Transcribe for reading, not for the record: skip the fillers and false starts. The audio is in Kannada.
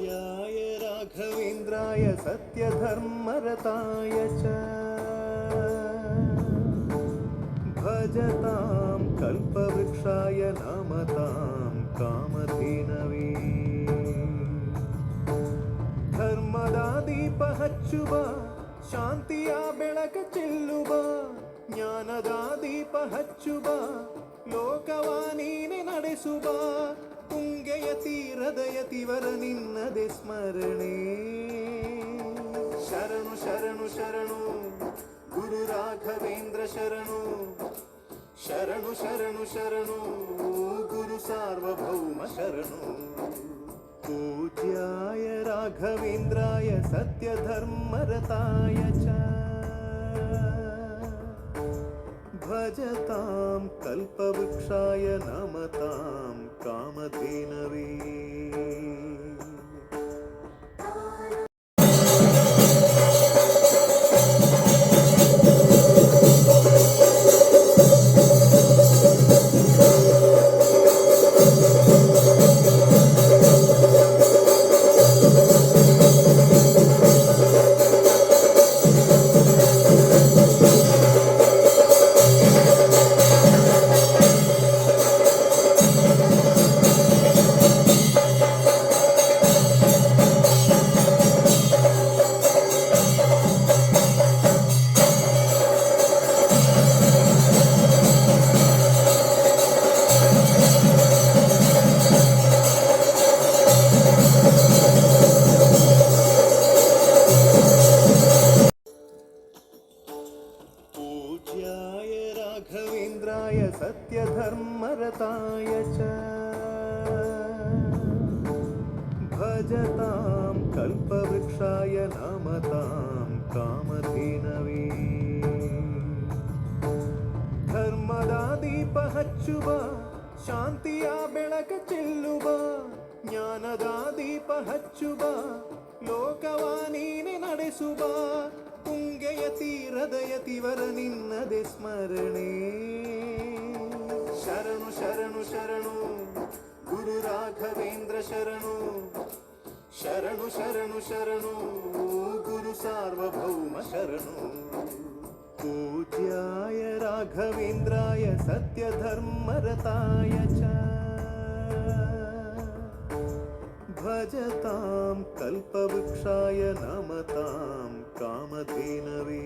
पूज्याय राघवेन्द्राय सत्यधर्मरताय च भजतां कल्पवृक्षाय नमतां कामधेनवे ಧರ್ಮದ ದೀಪ ಹಚ್ಚುವ ಶಾಂತಿಯ ಬೆಳಕ ಚೆಲ್ಲುವ ಜ್ಞಾನದ ದೀಪ ಹಚ್ಚುವ ಲೋಕವ ನೀನೆ ನಡೆಸುವ ತುಂಗೆಯ ತೀರದ ಯತಿವರ ನಿನ್ನದೆ ಸ್ಮರಣೆ ಶರಣು ಶರಣು ಶರಣು ಗುರು ರಾಘವೇಂದ್ರ ಶರಣು ಶರಣು ಶರಣು ಶರಣು ಗುರು ಸಾರ್ವಭೌಮ ಶರಣು पूज्याय राघवेन्द्राय सत्यधर्मरताय च भजतां कल्पवृक्षाय नमतां कामधेनवे पूज्याय राघवेन्द्राय सत्यधर्मरताय च भजतां कल्पवृक्षाय नमतां कामधेनवे ಧರ್ಮದ ದೀಪ ಹಚ್ಚುವ ಶಾಂತಿಯ ಬೆಳಕ ಚೆಲ್ಲುವ ಜ್ಞಾನದ ದೀಪ ಹಚ್ಚುವ ಲೋಕವ ನೀನೆ ನಡೆಸುವ ತುಂಗೆಯ ತೀರದ ಯತಿವರ ನಿನ್ನದೆ ಸ್ಮರಣೆ ಶರಣು ಶರಣು ಶರಣು ಗುರು ರಾಘವೇಂದ್ರ ಶರಣು ಶರಣು ಶರಣು ಶರಣು ಗುರು ಸಾರ್ವಭೌಮ ಶರಣು पूज्याय राघवेन्द्राय सत्यधर्मरताय च भजतां कल्पवृक्षाय नमतां कामधेनवे